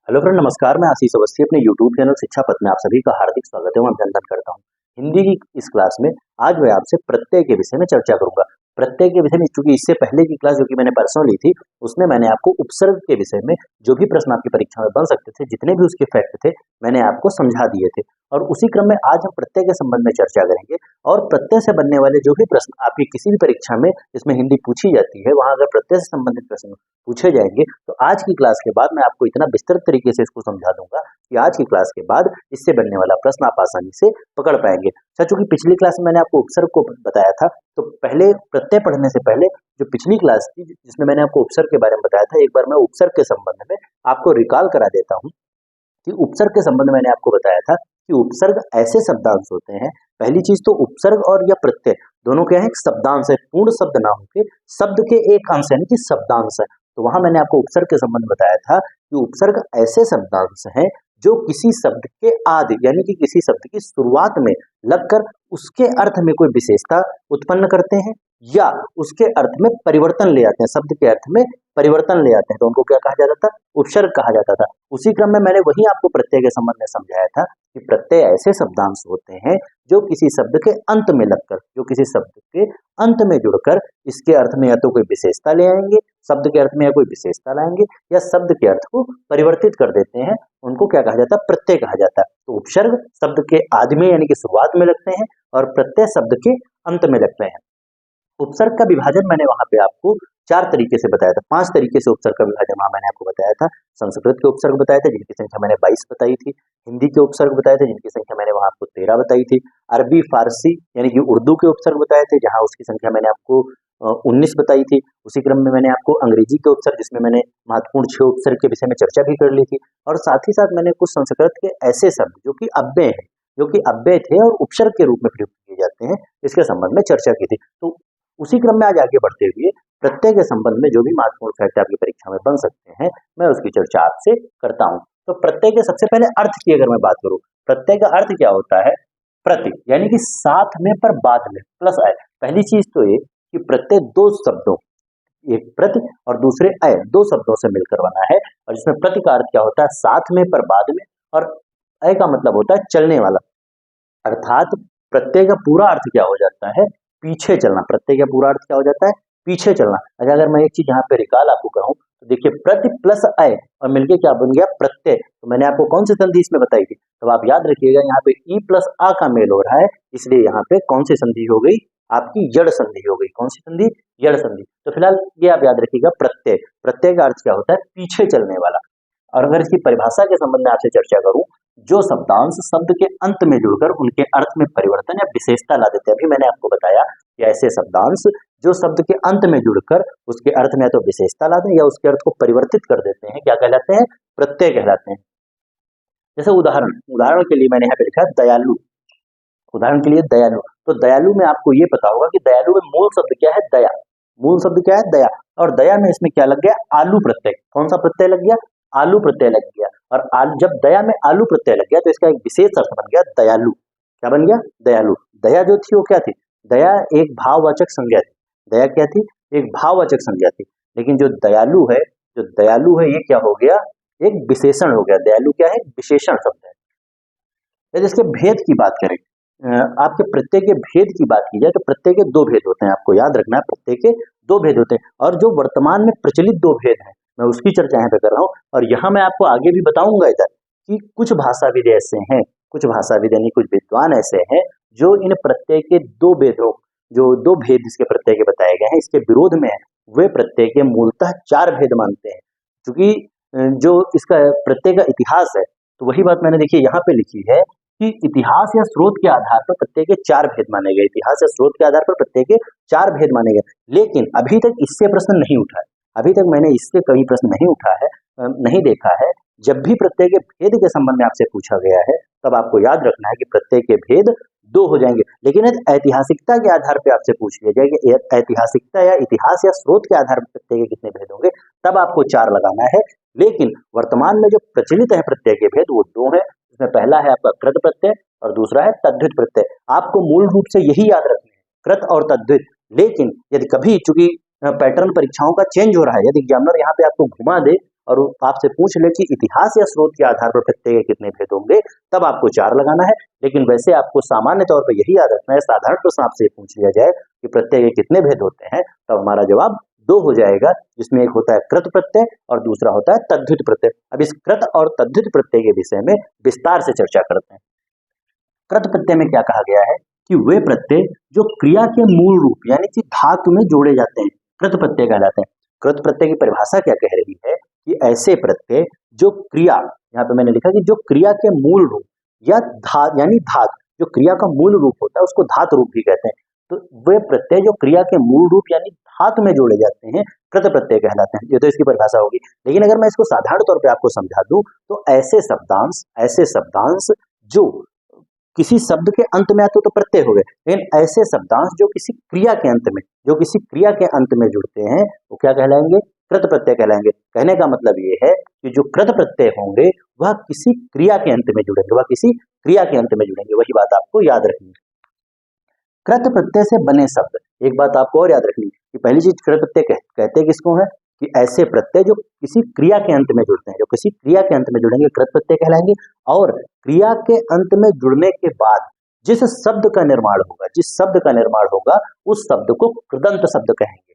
Hello friend, नमस्कार। मैं आशीष अवस्थी अपने यूट्यूब चैनल शिक्षा पथ में आप सभी का हार्दिक स्वागत एवं अभिनंदन करता हूं। हिंदी की इस क्लास में आज मैं आपसे प्रत्यय के विषय में चर्चा करूंगा। प्रत्यय के विषय में, चूंकि इससे पहले की क्लास जो कि मैंने परसों ली थी, उसमें मैंने आपको उपसर्ग के विषय में जो भी प्रश्न आपकी परीक्षा में बन सकते थे, जितने भी उसके फैक्ट थे, मैंने आपको समझा दिए थे। और उसी क्रम में आज हम प्रत्यय के संबंध में चर्चा करेंगे। और प्रत्यय से बनने वाले जो भी प्रश्न आपकी किसी भी परीक्षा में इसमें हिंदी पूछी जाती है, वहां अगर प्रत्यय से संबंधित प्रश्न पूछे जाएंगे तो आज की क्लास के बाद मैं आपको इतना विस्तृत तरीके से इसको समझा दूंगा कि आज की क्लास के बाद इससे बनने वाला प्रश्न आप आसानी से पकड़ पाएंगे। अच्छा, चूंकि पिछली क्लास में मैंने आपको उपसर्ग को बताया था, तो पहले प्रत्यय पढ़ने से पहले जो पिछली क्लास थी जिसमें मैंने आपको उपसर्ग के बारे में बताया था, एक बार मैं उपसर्ग के संबंध में आपको रिकॉल करा देता हूँ कि उपसर्ग के संबंध में मैंने आपको बताया था कि उपसर्ग ऐसे शब्दांश होते हैं। पहली चीज तो उपसर्ग और या प्रत्यय दोनों क्या है, एक शब्दांश है, पूर्ण शब्द ना होकर शब्द के एक अंश यानी कि शब्दांश है। तो वहां मैंने आपको उपसर्ग के संबंध में बताया था कि उपसर्ग ऐसे शब्दांश हैं जो किसी शब्द के आदि यानी कि किसी शब्द की शुरुआत में लगकर उसके अर्थ में कोई विशेषता उत्पन्न करते हैं या उसके अर्थ में परिवर्तन ले आते हैं, शब्द के अर्थ में परिवर्तन ले आते हैं, तो उनको क्या कहा जाता था, उपसर्ग कहा जाता था। उसी क्रम में मैंने वही आपको प्रत्यय के संबंध में समझाया था कि प्रत्यय ऐसे शब्दांश होते हैं जो किसी शब्द के अंत में लगकर, जो किसी शब्द के अंत में जुड़कर इसके अर्थ में या तो कोई विशेषता ले आएंगे, शब्द के अर्थ में या कोई विशेषता लाएंगे, या शब्द के अर्थ को परिवर्तित कर देते हैं, उनको क्या कहा जाता है, प्रत्यय कहा जाता है। तो उपसर्ग शब्द के आदि में यानी कि शुरुआत में लगते हैं और प्रत्यय शब्द के अंत में लगते हैं। उपसर्ग का विभाजन मैंने वहां पे आपको 4 तरीके से बताया था, 5 तरीके से उपसर्ग का विभाजन वहां मैंने आपको बताया था। संस्कृत के उपसर्ग बताए थे जिनकी संख्या मैंने 22 बताई थी, हिंदी के उपसर्ग बताए थे जिनकी संख्या मैंने वहां आपको 13 बताई थी, अरबी फारसी यानी कि उर्दू के उपसर्ग बताए थे जहां उसकी संख्या मैंने आपको 19 बताई थी। उसी क्रम में मैंने आपको अंग्रेजी के उपसर्ग, जिसमें मैंने महत्वपूर्ण 6 उपसर्ग के विषय में चर्चा भी कर ली थी, और साथ ही साथ मैंने कुछ संस्कृत के ऐसे शब्द जो कि अव्यय हैं, जो कि अव्यय थे और उपसर्ग के रूप में प्रयुक्त किए जाते हैं, इसके संबंध में चर्चा की थी। तो उसी क्रम में आज आगे बढ़ते हुए प्रत्यय के संबंध में जो भी महत्वपूर्ण फैक्ट आपकी परीक्षा में बन सकते हैं, मैं उसकी चर्चा आपसे करता हूं। तो प्रत्यय के सबसे पहले अर्थ की अगर मैं बात करूं, प्रत्यय का अर्थ क्या होता है, प्रति यानी कि साथ में पर बाद में प्लस आय। पहली चीज तो ये कि प्रत्यय दो शब्दों, एक प्रति और दूसरे अय, दो शब्दों से मिलकर बना है, और जिसमें प्रति का अर्थ क्या होता है, साथ में पर बाद में, और अय का मतलब होता है चलने वाला। अर्थात प्रत्यय का पूरा अर्थ क्या हो जाता है, पीछे चलना। प्रत्यय का पूरा अर्थ क्या हो जाता है, पीछे चलना। अच्छा, अगर मैं एक चीज यहाँ पे रिकॉल आपको कहूँ तो देखिए, प्रति प्लस अय और मिलके क्या बन गया, प्रत्यय। तो मैंने आपको कौन सी संधि इसमें बताई थी, तो आप याद रखिएगा, यहाँ पे ई प्लस आ का मेल हो रहा है, इसलिए यहाँ पे कौन सी संधि हो गई, आपकी जड़ संधि हो गई। कौन सी संधि, जड़ संधि। तो फिलहाल ये आप याद रखिएगा, प्रत्यय, प्रत्यय का अर्थ क्या होता है, पीछे चलने वाला। और अगर इसकी परिभाषा के संबंध में आपसे चर्चा करूं, जो शब्दांश शब्द के अंत में जुड़कर उनके अर्थ में परिवर्तन या विशेषता ला देते हैं, अभी मैंने आपको बताया कि ऐसे शब्दांश जो शब्द के अंत में जुड़कर उसके अर्थ में या तो विशेषता ला दें या उसके अर्थ को परिवर्तित कर देते हैं, क्या कहलाते हैं, प्रत्यय कहलाते हैं। जैसे उदाहरण के लिए मैंने यहाँ पे लिखा है दयालु। उदाहरण के लिए दयालु, तो दयालु में आपको ये पता होगा कि दयालु में मूल शब्द क्या है, दया। मूल शब्द क्या है, दया। और दया में इसमें क्या लग गया, आलू प्रत्यय। कौन सा प्रत्यय लग गया, आलू प्रत्यय लग गया। और जब दया में आलू प्रत्यय लग गया तो इसका एक विशेष अर्थ बन गया दयालु। क्या बन गया, दयालु। दया जो थी वो क्या थी, दया एक भाववाचक संज्ञा थी। दया क्या थी, एक भाववाचक संज्ञा थी। लेकिन जो दयालु है, ये क्या हो गया, एक विशेषण हो गया। दयालु क्या है, विशेषण शब्द है। यदि इसके भेद की बात करें, आपके प्रत्यय के भेद की बात की जाए तो प्रत्यय के 2 भेद होते हैं, आपको याद रखना है, प्रत्यय के 2 भेद होते हैं। और जो वर्तमान में प्रचलित 2 भेद हैं, मैं उसकी चर्चा यहाँ पे कर रहा हूँ। और यहाँ मैं आपको आगे भी बताऊंगा इधर कि कुछ भाषाविद ऐसे हैं, कुछ भाषाविद यानी कुछ विद्वान ऐसे हैं जो इन प्रत्यय के 2 भेदों, जो 2 भेद इसके प्रत्यय के बताए गए हैं, इसके विरोध में है। वे प्रत्यय के मूलतः 4 भेद मानते हैं। क्योंकि जो इसका प्रत्यय का इतिहास है, तो वही बात मैंने देखिए यहाँ पे लिखी है कि इतिहास या स्रोत के आधार पर प्रत्यय के 4 भेद माने गए। इतिहास या स्रोत के आधार पर प्रत्यय के 4 भेद माने गए, लेकिन अभी तक इससे प्रश्न नहीं उठा है। अभी तक मैंने इससे कभी प्रश्न नहीं उठा है, नहीं देखा है। जब भी प्रत्यय के भेद के संबंध में आपसे पूछा गया है, तब आपको याद रखना है कि प्रत्यय के भेद 2 हो जाएंगे। लेकिन यदि ऐतिहासिकता के आधार पर आपसे पूछ लिया जाए कि ऐतिहासिकता या इतिहास या स्रोत के आधार पर प्रत्यय के कितने भेद होंगे, तब आपको 4 लगाना है। लेकिन वर्तमान में जो प्रचलित है प्रत्यय के भेद, वो 2 है। इसमें पहला है आपका कृत प्रत्यय और दूसरा है तद्धित प्रत्यय। आपको मूल रूप से यही याद रखना है, कृत और तद्धित। लेकिन यदि कभी, चूंकि पैटर्न परीक्षाओं का चेंज हो रहा है, यदि एग्जामिनर यहाँ पे आपको घुमा दे और वो आपसे पूछ ले कि इतिहास या स्रोत के आधार पर प्रत्यय के कितने भेद होंगे, तब आपको 4 लगाना है। लेकिन वैसे आपको सामान्य तौर पर यही याद रखना है, साधारण प्रश्न आपसे पूछ लिया जाए कि प्रत्यय के कितने भेद होते हैं, तब हमारा जवाब 2 हो जाएगा, जिसमें एक होता है कृत प्रत्यय और दूसरा होता है तद्धित प्रत्यय। अब इस कृत और तद्धित प्रत्यय के विषय में विस्तार से चर्चा करते हैं। कृत प्रत्यय में क्या कहा गया है कि वे प्रत्यय जो क्रिया के मूल रूप यानी कि धातु में जोड़े जाते हैं, कृत प्रत्यय कहलाते हैं। कृत प्रत्यय की परिभाषा क्या कह रही है कि ऐसे प्रत्यय जो क्रिया, यहाँ पे मैंने लिखा कि जो क्रिया के मूल रूप या यानी धातु, जो क्रिया का मूल रूप होता है उसको धातु रूप भी कहते हैं। तो वे प्रत्यय जो क्रिया के मूल रूप यानी धातु में जोड़े जाते हैं, कृत प्रत्यय कहलाते हैं। ये तो इसकी परिभाषा होगी। लेकिन अगर मैं इसको साधारण तौर पे आपको समझा दूं तो ऐसे शब्दांश जो किसी शब्द के अंत में आते तो प्रत्यय हो गए, लेकिन ऐसे शब्दांश जो किसी क्रिया के अंत में जुड़ते हैं वो क्या कहलाएंगे? कृत प्रत्यय कहलाएंगे। कहने का मतलब ये है कि जो कृत प्रत्यय होंगे वह किसी क्रिया के अंत में जुड़ेंगे, वही बात आपको याद रखनी है। कृत प्रत्यय से बने शब्द, एक बात आपको और याद रखनी है कि पहली चीज कृत प्रत्यय कहते किसको है कि ऐसे प्रत्यय जो किसी क्रिया के अंत में जुड़ते हैं, जो किसी क्रिया के अंत में जुड़ेंगे कृत प्रत्यय कहलाएंगे। और क्रिया के अंत में जुड़ने के बाद जिस शब्द का निर्माण होगा उस शब्द को कृदंत शब्द कहेंगे।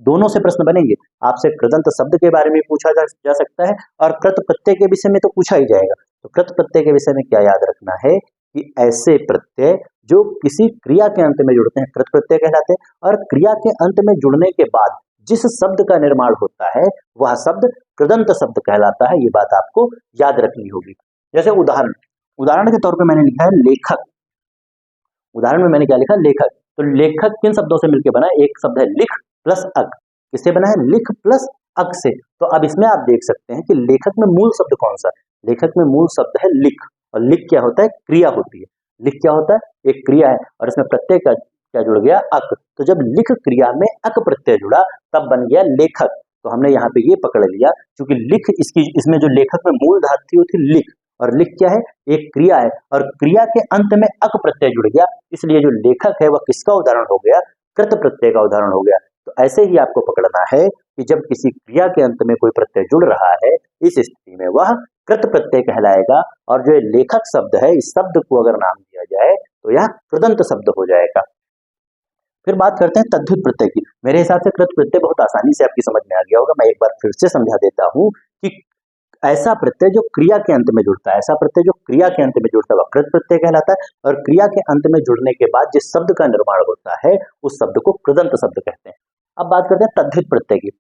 दोनों से प्रश्न बनेंगे, आपसे कृदंत शब्द के बारे में पूछा जा सकता है और कृत प्रत्यय के विषय में तो पूछा ही जाएगा। तो कृत प्रत्यय के विषय में क्या याद रखना है कि ऐसे प्रत्यय जो किसी क्रिया के अंत में जुड़ते हैं कृत प्रत्यय कहलाते हैं, और क्रिया के अंत में जुड़ने के बाद जिस शब्द का निर्माण होता है वह शब्द कृदंत शब्द कहलाता है। ये बात आपको याद रखनी होगी। जैसे उदाहरण के तौर पे मैंने लिखा है लेखक। उदाहरण में मैंने क्या लिखा? लेखक। तो लेखक किन शब्दों से मिलकर बना है? एक शब्द है लिख प्लस अक। किससे बना है? लिख प्लस अक से। तो अब इसमें आप देख सकते हैं कि लेखक में मूल शब्द कौन सा है? लेखक में मूल शब्द है लिख, और लिख क्या होता है? क्रिया होती है। लिख क्या होता है? एक क्रिया है, और इसमें प्रत्यय का क्या जुड़ गया? अक। तो जब लिख क्रिया में अक प्रत्यय जुड़ा तब बन गया लेखक। तो हमने यहाँ पे ये पकड़ लिया, क्योंकि लिख इसमें जो लेखक में मूल धातु थी वो थी लिख, और लिख क्या है? एक क्रिया है, और क्रिया के अंत में अक प्रत्यय जुड़ गया, इसलिए जो लेखक है वह किसका उदाहरण हो गया? कृत प्रत्यय का उदाहरण हो गया। तो ऐसे ही आपको पकड़ना है कि जब किसी क्रिया के अंत में कोई प्रत्यय जुड़ रहा है, इस स्थिति में वह कृत प्रत्यय कहलाएगा। और जो लेखक शब्द है, इस शब्द को अगर नाम दिया जाए तो यह कृदंत शब्द हो जाएगा। फिर बात करते हैं तद्धित प्रत्यय की। मेरे हिसाब से कृत प्रत्यय बहुत आसानी से आपकी समझ में आ गया होगा। मैं एक बार फिर से समझा देता हूं कि ऐसा प्रत्यय जो क्रिया के अंत में जुड़ता है, वह कृत प्रत्यय कहलाता है, और क्रिया के अंत में जुड़ने के बाद जिस शब्द का निर्माण होता है उस शब्द को कृदंत शब्द कहते हैं। अब बात करते हैं तद्धित प्रत्यय की।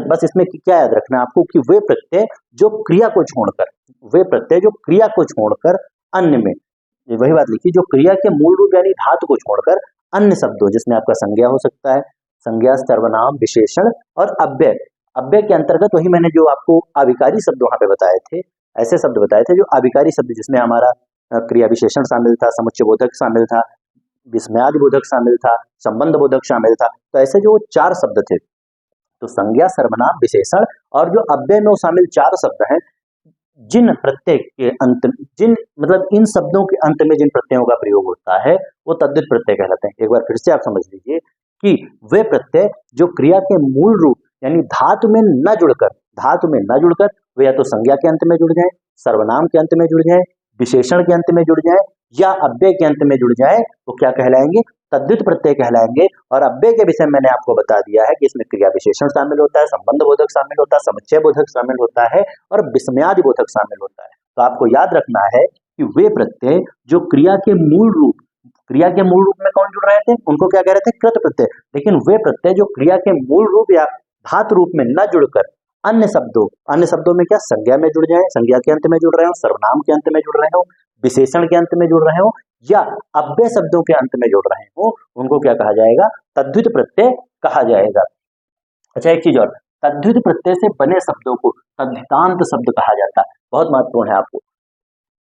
बस इसमें क्या याद रखना है आपको कि वे प्रत्यय जो क्रिया को छोड़कर अन्य में, वही बात लिखी, जो क्रिया के मूल रूप यानी धातु को छोड़कर अन्य शब्दों, जिसमें आपका संज्ञा हो सकता है, संज्ञा, सर्वनाम, विशेषण और अव्यय के अंतर्गत वही मैंने जो आपको अविकारी शब्द वहां पे बताए थे, ऐसे शब्द बताए थे जो अविकारी शब्द, जिसमें हमारा क्रिया विशेषण शामिल था, समुच्चय बोधक शामिल था, विस्मयादि बोधक शामिल था, संबंध बोधक शामिल था। तो ऐसे जो 4 शब्द थे, तो संज्ञा, सर्वनाम, विशेषण और जो अव्यय में शामिल 4 शब्द हैं, जिन प्रत्यय के अंत, इन शब्दों के अंत में जिन प्रत्ययों का प्रयोग होता है वो तद्धित प्रत्यय कहलाते हैं। एक बार फिर से आप समझ लीजिए कि वे प्रत्यय जो क्रिया के मूल रूप यानी धातु में न जुड़कर वे या तो संज्ञा के अंत में जुड़ जाए, सर्वनाम के अंत में जुड़ जाए, विशेषण के अंत में जुड़ जाए या अव्यय के अंत में जुड़ जाए, तो क्या कहलाएंगे? तद्धित प्रत्यय कहलाएंगे। और अव्यय के विषय में मैंने आपको बता दिया है कि इसमें क्रिया विशेषण शामिल होता है, संबंध बोधक शामिल होता है, समुच्चय बोधक शामिल होता है और विस्मयादि बोधक शामिल होता है। तो आपको याद रखना है कि वे प्रत्यय जो क्रिया के मूल रूप में कौन जुड़ रहे थे, उनको क्या कह रहे थे? कृत प्रत्यय। लेकिन वे प्रत्यय जो क्रिया के मूल रूप या धातु रूप में न जुड़कर अन्य शब्दों में क्या संज्ञा में जुड़ जाए, संज्ञा के अंत में जुड़ रहे हो, सर्वनाम के अंत में जुड़ रहे हो, विशेषण के अंत में जुड़ रहे हो या अव्यय शब्दों के अंत में जुड़ रहे हो, उनको क्या कहा जाएगा? तद्धित प्रत्यय कहा जाएगा। अच्छा, एक चीज और, तद्धित प्रत्यय से बने शब्दों को तद्धितांत शब्द कहा जाता है। बहुत महत्वपूर्ण है आपको।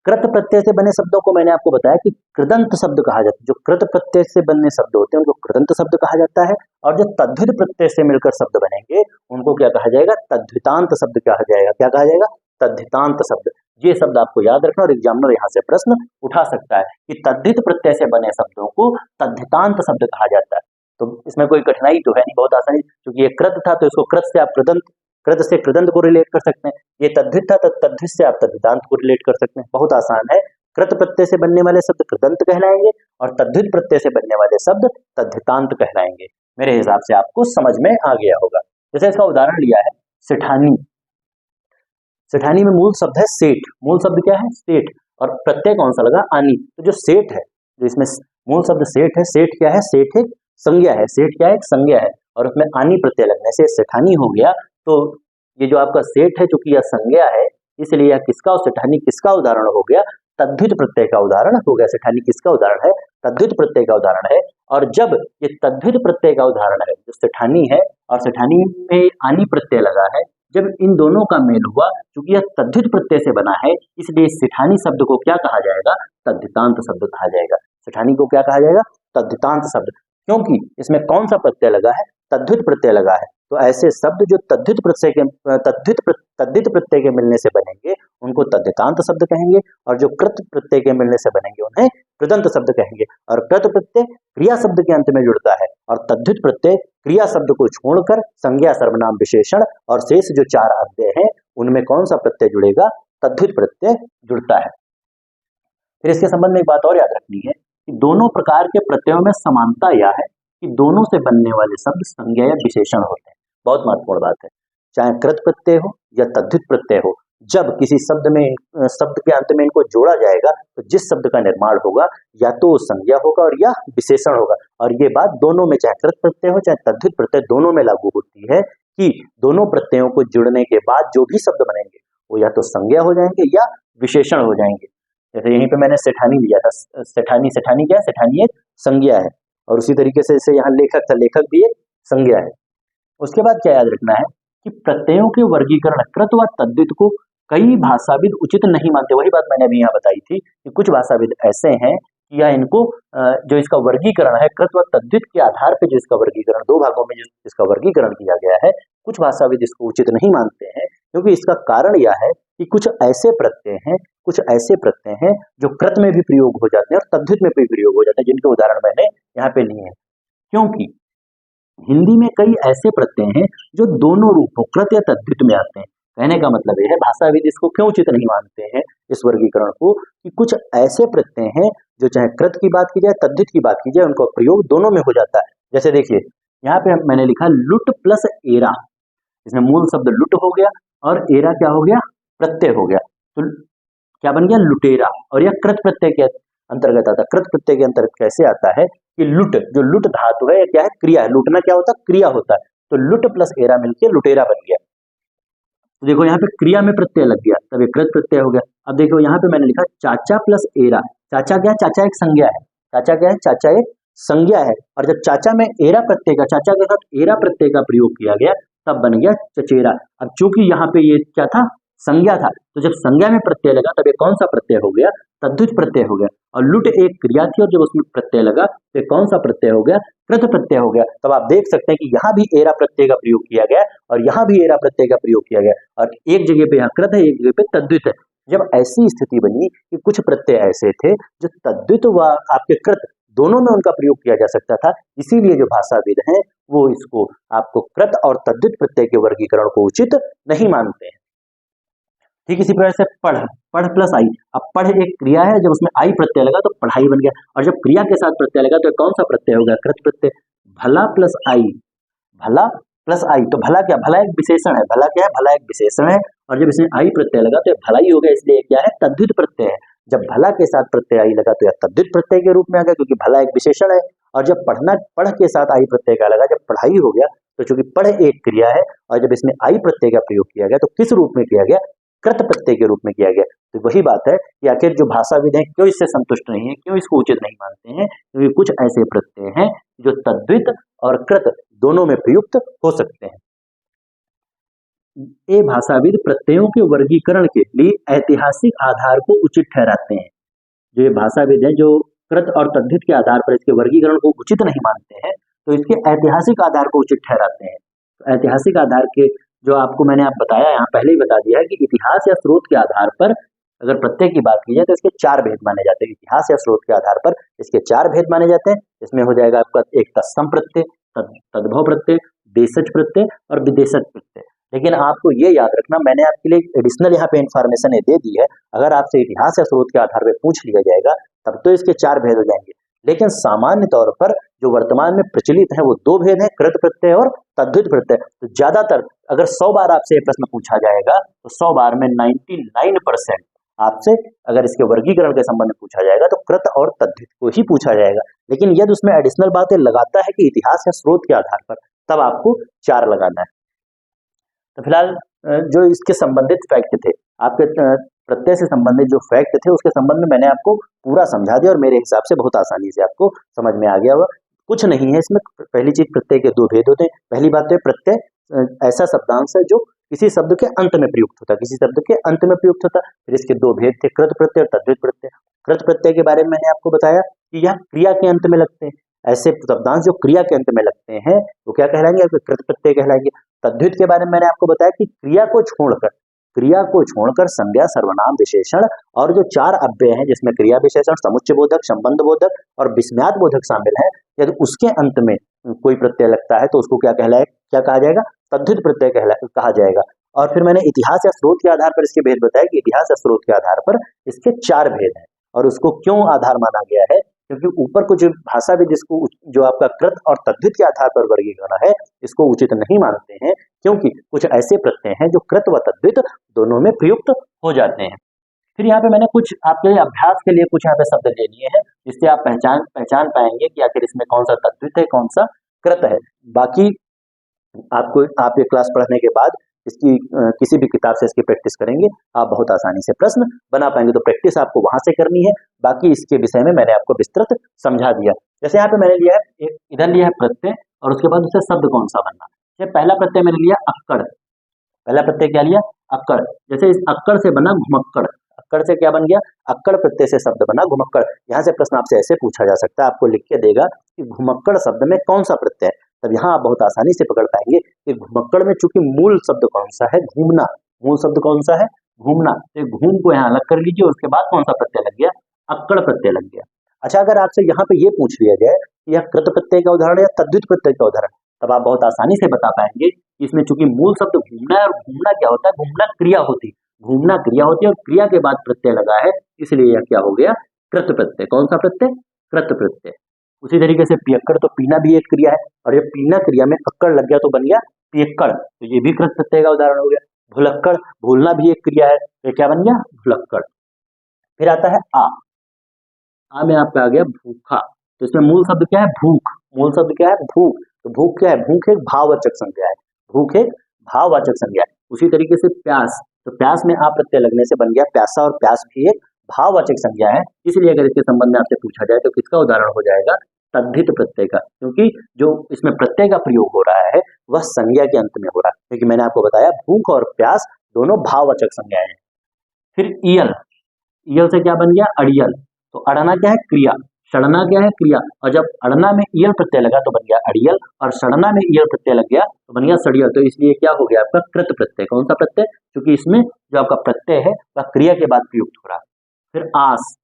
कृत प्रत्यय से बने शब्दों को मैंने आपको बताया कि कृदंत शब्द कहा जाता है। जो कृत प्रत्यय से बने शब्द होते हैं उनको कृदंत शब्द कहा जाता है, और जो तद्धित प्रत्यय से मिलकर शब्द बनेंगे उनको क्या कहा जाएगा? तद्धितांत शब्द कहा जाएगा। क्या कहा जाएगा? तद्धितांत शब्द। ये शब्द आपको याद रखना, और एग्जामिनर यहाँ से प्रश्न उठा सकता है कि तद्धित प्रत्यय से बने शब्दों को तद्धितांत शब्द कहा जाता है। तो इसमें कोई कठिनाई तो है नहीं, बहुत आसानी, क्योंकि ये कृत था तो इसको कृत से आप कृदंत कृत से कृदंत को रिलेट कर सकते हैं, ये तद्धित था तो तद्धित से आप तद्धितांत को रिलेट कर सकते हैं। बहुत आसान है, कृत प्रत्यय से बनने वाले शब्द कृदंत कहलाएंगे और तद्धित प्रत्यय से बनने वाले शब्द तद्धितांत कहलाएंगे। मेरे हिसाब से आपको समझ में आ गया होगा। जैसे इसका उदाहरण लिया है सेठानी। सेठानी में मूल शब्द है सेठ, मूल शब्द क्या है सेठ, और प्रत्यय कौन सा लगा आनी। तो जो सेठ है, जो इसमें मूल शब्द सेठ है, सेठ क्या है, सेठ एक संज्ञा है, सेठ क्या है एक संज्ञा है, और उसमें आनी प्रत्यय लगने से सेठानी हो गया। तो ये जो आपका सेठ है चूंकि यह संज्ञा है, इसलिए यह किसका और सेठानी किसका उदाहरण हो गया, तद्धित प्रत्यय का उदाहरण हो गया। सेठानी किसका उदाहरण है, तद्धित प्रत्यय का उदाहरण है। और जब ये तद्धित प्रत्यय का उदाहरण है, जो सेठानी है और सेठानी में आनी प्रत्यय लगा है, जब इन दोनों का मेल हुआ, क्योंकि यह तद्धित प्रत्यय से बना है, इसलिए सेठानी शब्द को क्या कहा जाएगा, तद्धितांत शब्द कहा जाएगा। सेठानी को क्या कहा जाएगा, तद्धितांत शब्द, क्योंकि इसमें कौन सा प्रत्यय लगा है, तद्धित प्रत्यय लगा है। तो ऐसे शब्द जो तद्धित प्रत्यय के मिलने से बनेंगे उनको तद्धितांत शब्द कहेंगे, और जो कृत प्रत्यय के मिलने से बनेंगे उन्हें कृदंत शब्द कहेंगे। और कृत प्रत्यय क्रिया शब्द के अंत में जुड़ता है, और तद्धित प्रत्यय क्रिया शब्द को छोड़कर संज्ञा सर्वनाम विशेषण और शेष जो 4 अव्यय हैं उनमें कौन सा प्रत्यय जुड़ेगा, तद्धित प्रत्यय जुड़ता है। फिर इसके संबंध में एक बात और याद रखनी है कि दोनों प्रकार के प्रत्ययों में समानता यह है कि दोनों से बनने वाले शब्द संज्ञा या विशेषण होते हैं। बहुत महत्वपूर्ण बात है, चाहे कृत प्रत्यय हो या तद्धित प्रत्यय हो, जब किसी शब्द के अंत में इनको जोड़ा जाएगा तो जिस शब्द का निर्माण होगा या तो संज्ञा होगा और या विशेषण होगा। और ये बात दोनों में, चाहे कृत प्रत्यय हो चाहे तद्धित प्रत्यय, दोनों में लागू होती है कि दोनों प्रत्ययों को जुड़ने के बाद जो भी शब्द बनेंगे वो या तो संज्ञा हो जाएंगे या विशेषण हो जाएंगे। जैसे यहीं पे मैंने सेठानी लिया था, सेठानी, सेठानी क्या है, सेठानी एक संज्ञा है, और उसी तरीके से यहाँ लेखक था, लेखक भी एक संज्ञा है। उसके बाद क्या याद रखना है कि प्रत्ययों के वर्गीकरण कृत व तद्धित को कई भाषाविद उचित नहीं मानते। वही बात मैंने अभी यहाँ बताई थी कि कुछ भाषाविद ऐसे हैं कि या इनको जो इसका वर्गीकरण है कृत व तद्धित के आधार पर, जो इसका वर्गीकरण 2 भागों में जिसका वर्गीकरण किया गया है, कुछ भाषाविद इसको उचित नहीं मानते हैं, क्योंकि इसका कारण यह है कि कुछ ऐसे प्रत्यय हैं जो कृत में भी प्रयोग हो जाते हैं और तद्धित में भी प्रयोग हो जाते हैं, जिनके उदाहरण मैंने यहाँ पे लिए हैं। क्योंकि हिंदी में कई ऐसे प्रत्यय हैं जो दोनों रूपों कृत या तद्धित में आते हैं। कहने का मतलब यह है, भाषाविद इसको क्यों उचित नहीं मानते हैं इस वर्गीकरण को, कि कुछ ऐसे प्रत्यय हैं जो चाहे कृत की बात की जाए तद्धित की बात की जाए, उनका प्रयोग दोनों में हो जाता है। जैसे देखिए यहाँ पे मैंने लिखा लुट प्लस एरा, इसमें मूल शब्द लुट हो गया और एरा क्या हो गया, प्रत्यय हो गया, तो क्या बन गया, लुटेरा। और यह कृत प्रत्यय के अंतर्गत आता है। कृत प्रत्यय के अंतर्गत कैसे आता है कि लुट, जो लुट धातु है, क्या है, क्रिया है। लूटना क्या होता है, क्रिया होता है। तो लुट प्लस एरा मिलकर लुटेरा बन गया। तो देखो यहाँ पे क्रिया में प्रत्यय लग गया, तब ये कृत प्रत्यय हो गया। अब देखो यहाँ पे मैंने लिखा चाचा प्लस एरा। चाचा क्या है, चाचा एक संज्ञा है। चाचा क्या है, चाचा एक संज्ञा है। और जब चाचा में एरा प्रत्यय का, चाचा के साथ एरा प्रत्यय का प्रयोग किया गया, तब बन गया चचेरा। अब चूंकि यहाँ पे ये क्या था, संज्ञा था, तो जब संज्ञा में प्रत्यय लगा तब ये कौन सा प्रत्यय हो गया, तद्धित प्रत्यय हो गया। और लुट एक क्रिया थी और जब उसमें प्रत्यय लगा तो कौन सा प्रत्यय हो गया, कृत प्रत्यय हो गया। तब आप देख सकते हैं कि यहाँ भी एरा प्रत्यय का प्रयोग किया गया और यहाँ भी एरा प्रत्यय का प्रयोग किया गया, और एक जगह पे यहाँ कृत है, एक जगह पे तद्धित है। जब ऐसी स्थिति बनी कि कुछ प्रत्यय ऐसे थे जो तद्धित व आपके कृत दोनों में उनका प्रयोग किया जा सकता था, इसीलिए जो भाषाविद हैं वो इसको आपको कृत और तद्धित प्रत्यय के वर्गीकरण को उचित नहीं मानते हैं। ठीक इसी प्रकार से पढ़ प्लस आई। अब पढ़ एक क्रिया है, जब उसमें आई प्रत्यय लगा तो पढ़ाई बन गया, और जब क्रिया के साथ प्रत्यय लगा तो कौन सा प्रत्यय हो गया, कृत प्रत्यय। भला प्लस आई, भला प्लस आई, तो भला क्या, भला एक विशेषण है। भला क्या है, भला एक विशेषण है, और जब इसमें आई प्रत्यय लगा तो भलाई हो गया, इसलिए क्या है, तद्धित प्रत्यय है। जब भला के साथ प्रत्यय आई लगा तो यह तद्धित प्रत्यय के रूप में आ गया, क्योंकि भला एक विशेषण है। और जब पढ़ के साथ आई प्रत्यय का लगा, जब पढ़ाई हो गया, तो चूंकि पढ़ एक क्रिया है और जब इसमें आई प्रत्यय का प्रयोग किया गया तो किस रूप में किया गया, कृत प्रत्यय के रूप में किया गया। तो वही बात है कि आखिर जो भाषाविद हैं क्यों इससे संतुष्ट नहीं है, क्यों इसको उचित नहीं मानते हैं, क्योंकि कुछ ऐसे प्रत्यय हैं जो तद्धित और कृत दोनों में प्रयुक्त हो सकते हैं। ये भाषाविद प्रत्ययों के वर्गीकरण के लिए ऐतिहासिक आधार को उचित ठहराते हैं। जो ये भाषाविद हैं जो कृत और तद्धित के आधार पर इसके वर्गीकरण को उचित नहीं मानते हैं, तो इसके ऐतिहासिक आधार को उचित ठहराते हैं। तो ऐतिहासिक आधार के जो आपको मैंने बताया, यहाँ पहले ही बता दिया है कि इतिहास या स्रोत के आधार पर अगर प्रत्यय की बात की जाए तो इसके 4 भेद माने जाते हैं। इतिहास या स्रोत के आधार पर इसके 4 भेद माने जाते हैं। इसमें हो जाएगा आपका एक तत्सम प्रत्यय, तद्भव प्रत्यय, देशज प्रत्यय और विदेशज प्रत्यय। लेकिन आपको ये याद रखना, मैंने आपके लिए एडिशनल यहाँ पे इन्फॉर्मेशन दे दी है। अगर आपसे इतिहास या स्रोत के आधार पर पूछ लिया जाएगा तब तो इसके 4 भेद हो जाएंगे, लेकिन सामान्य तौर पर जो वर्तमान में प्रचलित है वो 2 भेद है, कृत प्रत्यय और तद्धित प्रत्यय। तो ज्यादातर अगर 100 बार आपसे ये प्रश्न पूछा जाएगा तो 100 बार में 99% आपसे अगर इसके वर्गीकरण के संबंध में पूछा जाएगा तो कृत और तद्धित को ही पूछा जाएगा। लेकिन यदि उसमें एडिशनल बातें लगाता है कि इतिहास या स्रोत के आधार पर, तब आपको 4 लगाना है। तो फिलहाल जो इसके संबंधित फैक्ट थे, आपके प्रत्यय से संबंधित जो फैक्ट थे उसके संबंध में मैंने आपको पूरा समझा दिया और मेरे हिसाब से बहुत आसानी से आपको समझ में आ गया होगा। कुछ नहीं है इसमें। पहली चीज, प्रत्यय के 2 भेद होते हैं। पहली बात तो प्रत्यय ऐसा शब्दांश है जो किसी शब्द के अंत में प्रयुक्त होता है, किसी शब्द के अंत में प्रयुक्त होता है। फिर इसके 2 भेद थे, कृत प्रत्यय और तद्धित प्रत्यय। कृत प्रत्यय के बारे में मैंने आपको बताया कि यह क्रिया के अंत में लगते हैं। ऐसे शब्दांश जो क्रिया के अंत में लगते हैं वो क्या कहलाएंगे? आपके कृत प्रत्यय कहलाएंगे। तद्धित के बारे में मैंने आपको बताया कि क्रिया को छोड़कर संज्ञा, सर्वनाम, विशेषण और जो 4 अव्यय हैं जिसमें क्रिया विशेषण, समुच्चय बोधक, संबंध बोधक और विस्मयात बोधक शामिल है, यदि उसके अंत में कोई प्रत्यय लगता है तो उसको क्या कहा जाएगा? तद्धित प्रत्यय कहा जाएगा। और फिर मैंने इतिहास या स्रोत के आधार पर इसके भेद बताया कि इतिहास या स्रोत के आधार पर इसके 4 भेद हैं। और उसको क्यों आधार माना गया है? क्योंकि ऊपर कुछ भाषाविद इसको जो आपका कृत और तद्धित के आधार पर वर्गीकरण है इसको उचित नहीं मानते हैं, क्योंकि कुछ ऐसे प्रत्यय हैं जो कृत व तद्धित दोनों में प्रयुक्त हो जाते हैं। फिर यहाँ पे मैंने कुछ आपके अभ्यास के लिए कुछ यहाँ पे शब्द ले लिए हैं जिससे आप पहचान पाएंगे कि आखिर इसमें कौन सा तद्धित है, कौन सा कृत है। बाकी आप ये क्लास पढ़ने के बाद इसकी किसी भी किताब से इसकी प्रैक्टिस करेंगे, आप बहुत आसानी से प्रश्न बना पाएंगे। तो प्रैक्टिस आपको वहां से करनी है। बाकी इसके विषय में मैंने आपको विस्तृत समझा दिया। जैसे यहाँ पे मैंने लिया है, इधर लिया है प्रत्यय और उसके बाद उसे शब्द कौन सा बनना है। पहला प्रत्यय मैंने लिया अक्कड़। पहला प्रत्यय क्या लिया? अक्कड़। जैसे इस अक्कड़ से बना घुमक्कड़। अक्कड़ से क्या बन गया? अक्कड़ प्रत्यय से शब्द बना घुमक्कड़। यहाँ से प्रश्न आपसे ऐसे पूछा जा सकता है, आपको लिख के देगा कि घुमक्कड़ शब्द में कौन सा प्रत्यय है। तब यहाँ आप बहुत आसानी से पकड़ पाएंगे कि घुमक्कड़ में चूंकि मूल शब्द कौन सा है? घूमना। मूल शब्द कौन सा है? घूमना। तो घूम को यहाँ अलग कर लीजिए और उसके बाद कौन सा प्रत्यय लग गया? अक्कड़ प्रत्यय लग गया। अच्छा, अगर आपसे यहाँ पे ये पूछ लिया जाए कि यह कृत प्रत्यय का उदाहरण या तद्धित प्रत्यय का उदाहरण, तब आप बहुत आसानी से बता पाएंगे कि इसमें चूंकि मूल शब्द घूमना है और घूमना क्या होता है? घूमना क्रिया होती है। घूमना क्रिया होती है और क्रिया के बाद प्रत्यय लगा है, इसलिए यह क्या हो गया? कृत प्रत्यय। कौन सा प्रत्यय? कृत प्रत्यय। उसी तरीके से पियक्कड़, तो पीना भी एक क्रिया है और जब पीना क्रिया में अक्कड़ लग गया तो बन गया पियक्कड़, तो ये भी कृत प्रत्यय का उदाहरण हो गया। भुलक्कड़, भूलना भी एक क्रिया है, तो क्या बन गया? भुलक्कड़। फिर आता है आ में आपका आ गया भूखा। तो इसमें मूल शब्द क्या है? भूख। मूल शब्द क्या है? भूख। तो भूख क्या है? भूख एक भाववाचक संज्ञा है। भूख एक भाववाचक संज्ञा है। उसी तरीके से प्यास, तो प्यास में आ प्रत्यय लगने से बन गया प्यासा और प्यास भी एक भाववाचक संज्ञा है। इसलिए अगर इसके संबंध में आपसे पूछा जाए तो किसका उदाहरण हो जाएगा? तद्धित प्रत्यय का, क्योंकि जो इसमें प्रत्यय का प्रयोग हो रहा है वह संज्ञा के अंत में हो रहा है। क्योंकि मैंने आपको बताया भूख और प्यास दोनों भाववाचक संज्ञाएं हैं। फिर ईयल, ईयल से क्या बन गया? अड़ियल। तो अड़ना क्या है? क्रिया। सड़ना क्या है? क्रिया। और जब अड़ना में ईयल प्रत्यय लगा तो बन गया अड़ियल, और सड़ना में ईयल प्रत्यय लग गया तो बन गया सड़ियल। तो इसलिए क्या हो गया आपका? कृत प्रत्यय। कौन सा प्रत्यय? क्योंकि इसमें जो आपका प्रत्यय है वह क्रिया के बाद प्रयुक्त हो रहा है। फिर आस,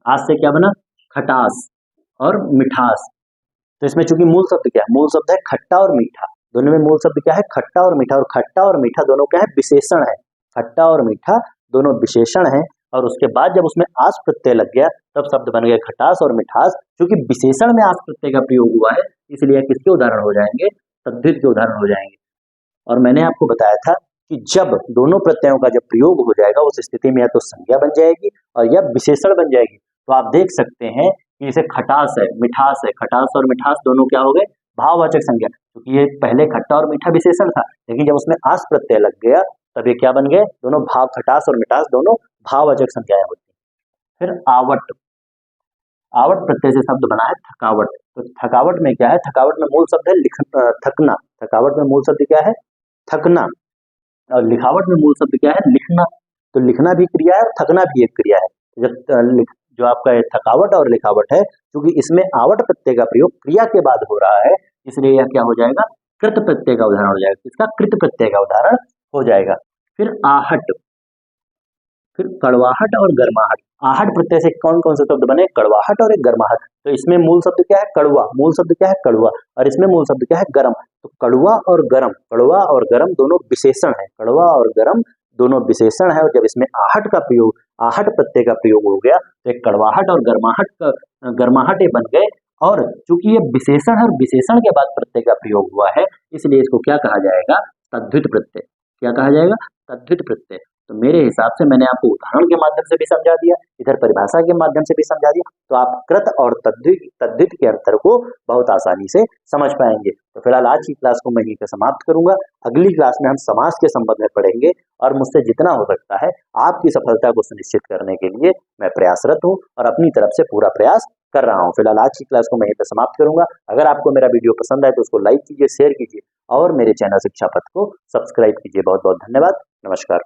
आस से क्या बना? खटास और मिठास। तो इसमें चूंकि मूल शब्द क्या है? मूल शब्द है खट्टा और मीठा। दोनों में मूल शब्द क्या है? खट्टा और मीठा। और खट्टा और मीठा दोनों क्या है? विशेषण है। खट्टा और मीठा दोनों विशेषण है, और उसके बाद जब उसमें आस प्रत्यय लग गया तब शब्द बन गया खटास और मिठास। क्योंकि विशेषण में आस प्रत्यय का प्रयोग हुआ है, इसलिए किसके उदाहरण हो जाएंगे? तद्धित के उदाहरण हो जाएंगे। और मैंने आपको बताया था कि जब दोनों प्रत्ययों का जब प्रयोग हो जाएगा उस स्थिति में या तो संज्ञा बन जाएगी और या विशेषण बन जाएगी। तो आप देख सकते हैं कि जैसे खटास है, मिठास है, खटास और मिठास दोनों क्या हो गए? भाववाचक संज्ञा। क्योंकि ये पहले खट्टा और मीठा विशेषण था, लेकिन जब उसमें आस प्रत्यय लग गया तब ये क्या बन गए? दोनों भाव, खटास और मिठास दोनों भाववाचक संज्ञाएं होती हैं। फिर आवट, आवट प्रत्यय से शब्द बना है थकावट। तो थकावट में क्या है? थकावट में मूल शब्द है थकना। थकावट में मूल शब्द क्या है? थकना। और लिखावट में मूल शब्द क्या है? लिखना। तो लिखना भी क्रिया है और थकना भी एक क्रिया है। जब जो आपका थकावट और लिखावट है, क्योंकि इसमें आवट प्रत्यय का प्रयोग क्रिया के बाद हो रहा है, इसलिए यह क्या हो जाएगा? कृत प्रत्यय का उदाहरण हो जाएगा। इसका कृत प्रत्यय का उदाहरण हो जाएगा। फिर आहट, फिर कड़वाहट और गर्माहट। आहट प्रत्यय से कौन कौन से शब्द बने, कड़वाहट और एक गर्माहट। तो इसमें मूल शब्द क्या है, कड़वा, मूल शब्द क्या है, कड़वा, और इसमें मूल शब्द क्या है, गरम। तो कड़वा और गरम दोनों विशेषण है, कड़वा और गरम दोनों विशेषण है, और जब इसमें आहट का प्रयोग, आहट प्रत्यय का प्रयोग हो गया तो एक कड़वाहट और गर्माहट ये बन गए। और चूंकि ये विशेषण है और विशेषण के बाद प्रत्यय का प्रयोग हुआ है, इसलिए इसको क्या कहा जाएगा, तद्धित प्रत्यय। क्या कहा जाएगा, तद्धित प्रत्यय। तो मेरे हिसाब से मैंने आपको उदाहरण के माध्यम से भी समझा दिया, इधर परिभाषा के माध्यम से भी समझा दिया, तो आप कृत और तद्धित के अंतर को बहुत आसानी से समझ पाएंगे। तो फिलहाल आज की क्लास को मैं यहीं पे समाप्त करूंगा। अगली क्लास में हम समास के संबंध में पढ़ेंगे, और मुझसे जितना हो सकता है आपकी सफलता को सुनिश्चित करने के लिए मैं प्रयासरत हूँ और अपनी तरफ से पूरा प्रयास कर रहा हूँ। फिलहाल आज की क्लास को मैं यहीं पे समाप्त करूंगा। अगर आपको मेरा वीडियो पसंद आए तो उसको लाइक कीजिए, शेयर कीजिए, और मेरे चैनल शिक्षा पथ को सब्सक्राइब कीजिए। बहुत बहुत धन्यवाद। नमस्कार।